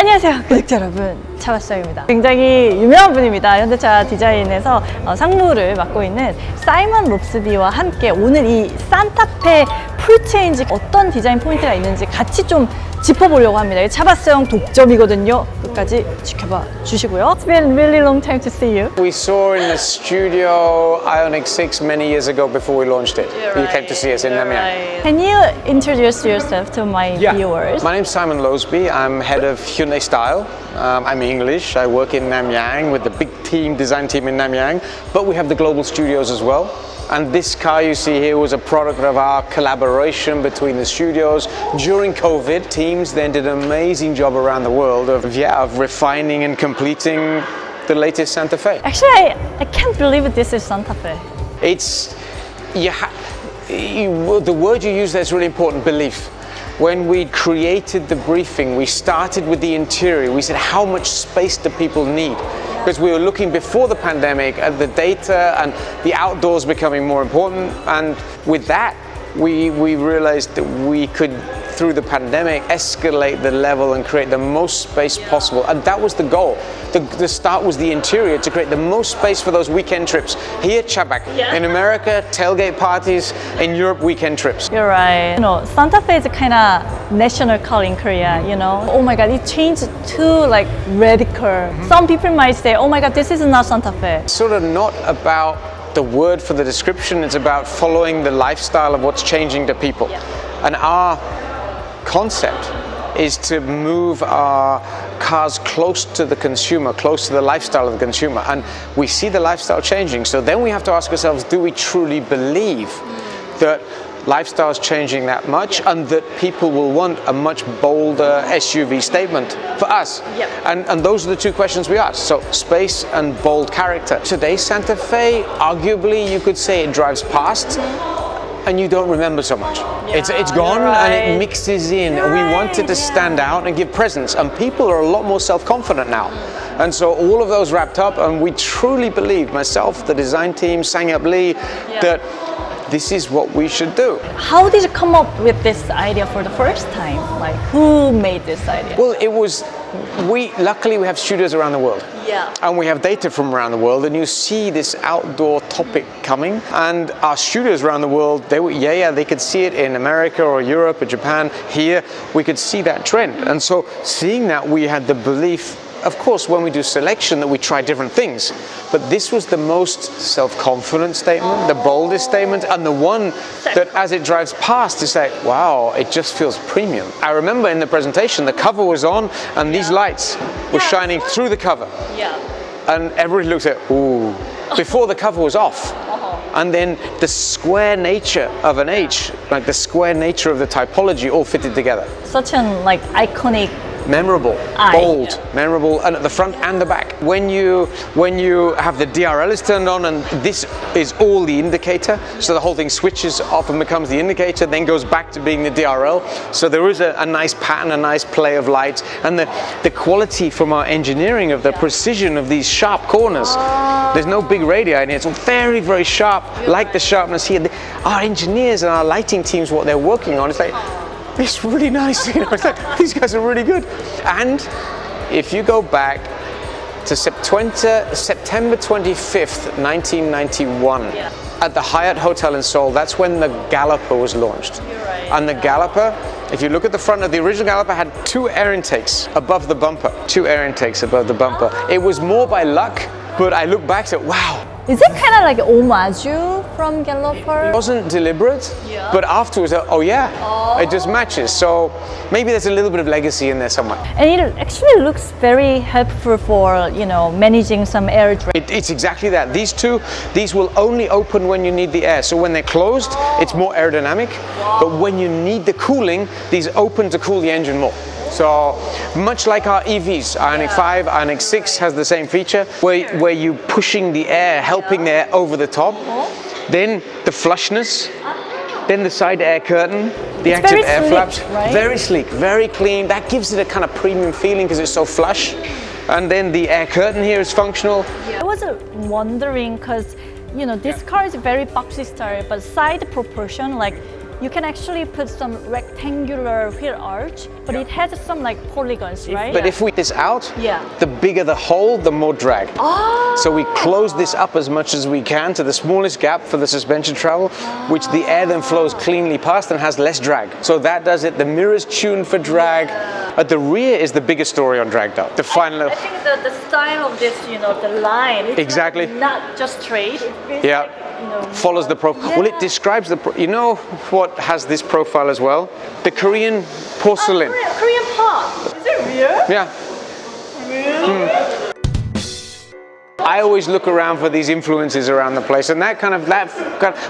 안녕하세요 구독자 여러분, 차바스입니다. 굉장히 유명한 분입니다. 현대차 디자인에서 상무를 맡고 있는 사이먼 롭스비와 함께 오늘 이 산타페 풀체인지 어떤 디자인 포인트가 있는지 같이 좀 짚어보려고 합니다. 차바스형 독점이거든요. 끝까지 지켜봐 주시고요. It's been really long time to see you. We saw in the studio Ioniq 6 many years ago before we launched it. You came to see us in Namyang. Can you introduce yourself to my viewers? My name's Simon Loseby. I'm head of Hyundai Style. I'm English. I work in Namyang with the big design team in Namyang, but we have the global studios as well. And this car you see here was a product of our collaboration between the studios during COVID. Teams then did an amazing job around the world of refining and completing the latest Santa Fe. Actually, I can't believe this is Santa Fe. It's, the word you use there is really important, belief. When we created the briefing, we started with the interior. We said, how much space do people need? Because we were looking before the pandemic at the data and the outdoors becoming more important. And with that, we realized that we could, through the pandemic, escalate the level and create the most space possible. And that was the goal. The start was the interior, to create the most space for those weekend trips. Here, Chabak. In America, tailgate parties. In Europe, weekend trips. You're right. You know, Santa Fe is kind of national car in Korea, you know. Oh my God, it changed to like radical. Some people might say, oh my God, this is not Santa Fe. It's sort of not about the word for the description, it's about following the lifestyle of what's changing to people. And our concept is to move our cars close to the consumer, close to the lifestyle of the consumer. And we see the lifestyle changing. So then we have to ask ourselves, do we truly believe that lifestyle is changing that much and that people will want a much bolder SUV statement for us? And those are the two questions we ask. So space and bold character. Today's Santa Fe, arguably you could say it drives past and you don't remember so much. It's gone and it mixes in. And we wanted to stand out and give presence, and people are a lot more self-confident now. And so all of those wrapped up, and we truly believe, myself, the design team, Sang-Yup Lee, that this is what we should do. How did you come up with this idea for the first time? Like, who made this idea? Well, it was, luckily we have studios around the world. And we have data from around the world, and you see this outdoor topic coming, and our studios around the world, they could see it in America or Europe or Japan. Here, we could see that trend. And so seeing that, we had the belief, of course, when we do selection, that we try different things. But this was the most self-confident statement, the boldest statement, and the one that as it drives past, it's like, wow, it just feels premium. I remember in the presentation, the cover was on, and these lights were shining through the cover. And everybody looks at, ooh, before the cover was off. And then the square nature of an H, like the square nature of the typology all fitted together. Such an like iconic, memorable, bold, memorable, and at the front and the back. When you have the DRL is turned on, and this is all the indicator, so the whole thing switches off and becomes the indicator, then goes back to being the DRL. So there is a nice pattern, a nice play of lights, and the quality from our engineering of the precision of these sharp corners. There's no big radii in it. It's very, very sharp, like the sharpness here. Our engineers and our lighting teams, what they're working on, it's like, it's really nice, you know, it's like, these guys are really good. And if you go back to September 25th, 1991, at the Hyatt Hotel in Seoul, that's when the Galloper was launched. And the Galloper, if you look at the front of the original Galloper, had two air intakes above the bumper. It was more by luck, but I look back at, wow. Is it kind of like homage from Galloper? It wasn't deliberate, but afterwards, it just matches. So maybe there's a little bit of legacy in there somewhere. And it actually looks very helpful for, you know, managing some air drain. It's exactly that. These will only open when you need the air. So when they're closed, it's more aerodynamic. But when you need the cooling, these open to cool the engine more. So much like our EVs, Ioniq 5, Ioniq 6 has the same feature where you're pushing the air, helping the air over the top. Then the flushness, then the side air curtain, the active air flaps. Right? Very sleek, very clean. That gives it a kind of premium feeling because it's so flush. And then the air curtain here is functional. I was wondering because, you know, this car is very boxy style, but side proportion, like you can actually put some rectangular wheel arch, but it has some like polygons, right? But if we this out, Yeah. the bigger the hole, the more drag. So we close this up as much as we can to the smallest gap for the suspension travel, which the air then flows cleanly past and has less drag. So that does it. The mirror's tuned for drag. At the rear is the biggest story on drag though. The final. I think the style of this, the line, it's Exactly. not just straight. It feels Yeah. like, Follows the profile. Well, it describes the. You know what has this profile as well? The Korean porcelain. Korean pot. Is it real? Yeah. I always look around for these influences around the place, and that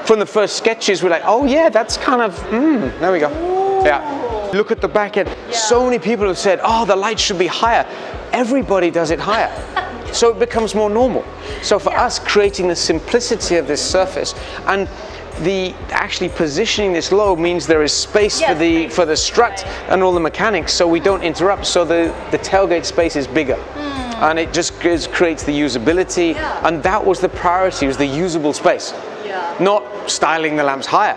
from the first sketches, we're like, oh yeah, that's kind of. There we go. Yeah. Look at the back end. So many people have said, oh, the light should be higher. Everybody does it higher. So it becomes more normal. So for us, creating the simplicity of this surface and the actually positioning this low means there is space for the strut and all the mechanics, so we don't interrupt. So the tailgate space is bigger, and it just creates the usability. And that was the priority: was the usable space. Not styling the lamps higher.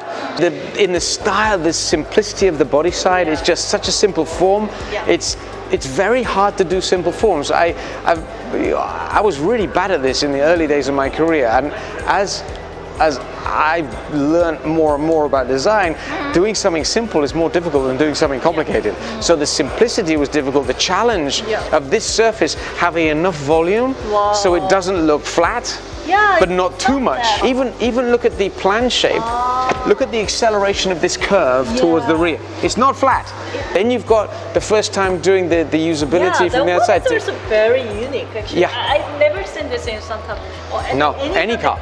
In the style, the simplicity of the body side is just such a simple form. It's very hard to do simple forms. I was really bad at this in the early days of my career, and as I've learned more and more about design, doing something simple is more difficult than doing something complicated. So the simplicity was difficult. The challenge of this surface having enough volume so it doesn't look flat. But not too much. Even look at the plan shape. Look at the acceleration of this curve towards the rear. It's not flat. Then you've got the first time doing the usability from the outside. The is very unique, actually. Yeah. I've never seen this in Santa or any car.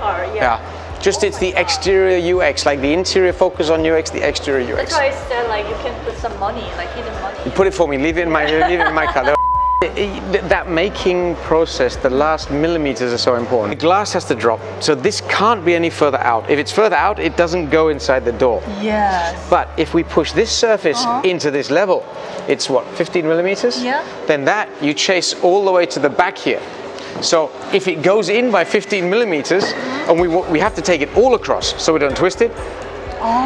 Just it's the exterior UX, like the interior focus on UX, the exterior UX. That's why I said like you can put some money, like hidden money. Put it for me. Leave it in my car. That making process, the last millimeters are so important. The glass has to drop, so this can't be any further out. If it's further out, it doesn't go inside the door. Yes. But if we push this surface into this level, it's what, 15 millimeters? Yeah. Then that you chase all the way to the back here. So if it goes in by 15 millimeters, and we have to take it all across so we don't twist it.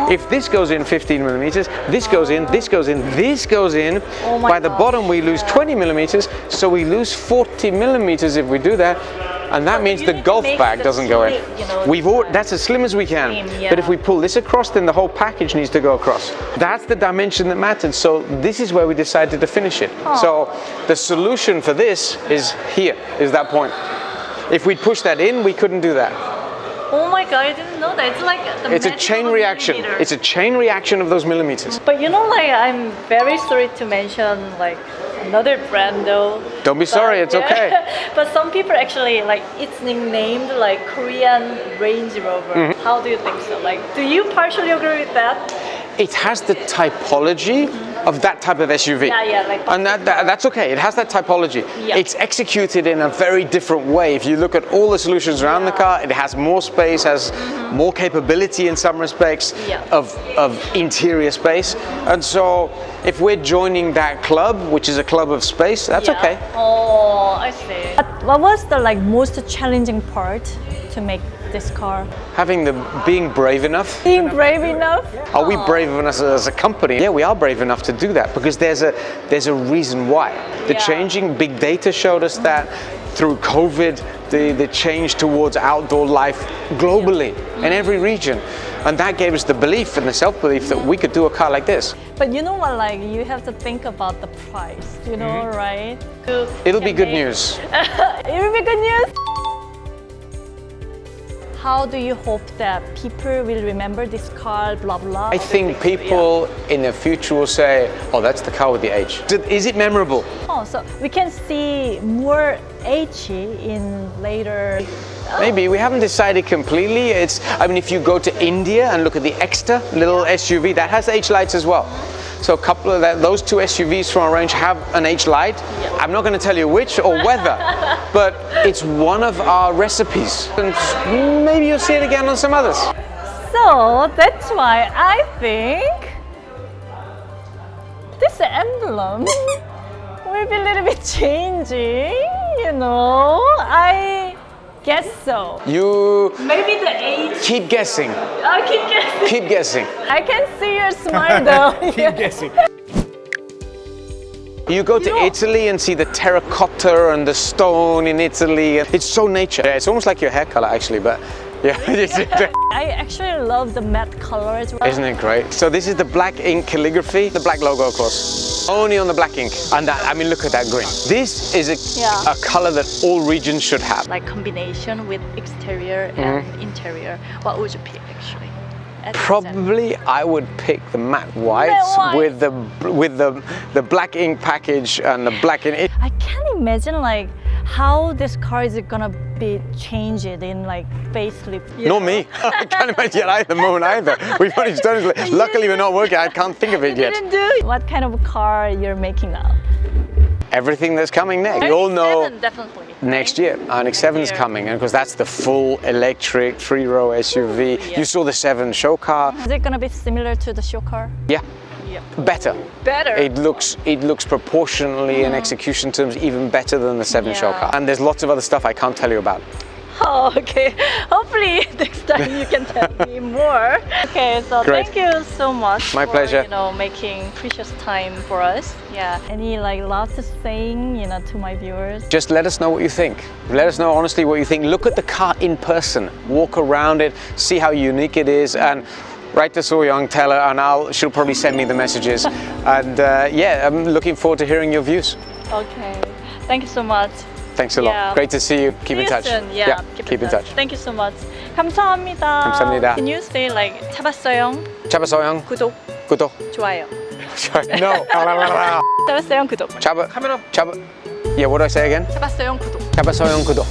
If this goes in 15 millimeters, this goes in, this goes in, this goes in. By the bottom we lose 20 millimeters, so we lose 40 millimeters if we do that. And that means the golf bag doesn't go in. That's as slim as we can. But if we pull this across, then the whole package needs to go across. That's the dimension that matters. So this is where we decided to finish it. So the solution for this is here, is that point. If we'd pushed that in, we couldn't do that. Oh my god, I didn't know that. It's like it's a chain reaction. It's a chain reaction of those millimeters. But I'm very sorry to mention another brand though. Don't be sorry, it's okay. But some people actually it's named like Korean Range Rover. How do you think so? Do you partially agree with that? It has the typology of that type of SUV. And that's okay. It has that typology. It's executed in a very different way. If you look at all the solutions around the car, it has more space, has more capability in some respects of interior space. And so if we're joining that club, which is a club of space, that's okay. Oh, I see. What was the most challenging part to make this car? Being brave enough. Being brave enough? Are we brave enough as a company? Yeah, we are brave enough to do that because there's a reason why. The changing big data showed us that through COVID, the change towards outdoor life globally in every region. And that gave us the belief and the self-belief that we could do a car like this. But you know what, you have to think about the price, right? It'll be good news. It'll be good news. How do you hope that people will remember this car, blah, blah? I think people in the future will say, oh, that's the car with the H. Is it memorable? Oh, so we can see more H in later. Maybe, we haven't decided completely. If you go to India and look at the Exter little SUV, that has H lights as well. So a couple of those two SUVs from our range have an H light. I'm not going to tell you which or whether, but it's one of our recipes. And maybe you'll see it again on some others. So that's why I think this emblem will be a little bit changing, I guess so. You Maybe the age. keep guessing. I keep guessing. Keep guessing. I can see your smile though. Keep guessing. You go to Italy and see the terracotta and the stone in Italy. It's so nature. Yeah, it's almost like your hair color actually, but yeah. I actually love the matte color as well. Isn't it great? So this is the black ink calligraphy, the black logo of course. Only on the black ink. And that, I mean, look at that green. This is a color that all regions should have. Like combination with exterior and interior. What would you pick actually? As an Probably I would pick the matte whites white. with the black ink package and the black ink. I can't imagine like how this car is gonna be changed in like facelift. Not me. I can't imagine it at the moment either. We've only done it. Luckily we're not working. I can't think of it yet. Didn't do it. What kind of car you're making now? Everything that's coming next. We all know 97 definitely. next year. Ioniq 7 is year. coming, and because that's the full electric 3-row SUV. Yeah. You saw the 7 show car. Is it gonna be similar to the show car? Yeah, Yep. better. Better. It looks proportionally in execution terms even better than the 7 show Yeah. car. And there's lots of other stuff I can't tell you about. Oh, okay. Hopefully next time you can tell me more. Okay, so Great. thank you so much. My for, pleasure. You know, making precious time for us. Yeah. Any like last thing, you know, to my viewers? Just let us know what you think. Let us know honestly what you think. Look at the car in person. Walk around it, see how unique it is, and write to So Young, tell her, and she'll probably send me the messages. And yeah, I'm looking forward to hearing your views. Okay. Thank you so much. Thanks a lot. Yeah. Great to see you. Keep See in you touch. soon. Yeah, keep in touch. Thank you so much. 감사합니다. 감사합니다. Can you say like 잡았어요? 잡았어요. 구독, 구독. 좋아요. No. 잡았어요? 구독. 잡아. Yeah, what do I say again? 잡았어요? 구독. 잡았어요. 구독.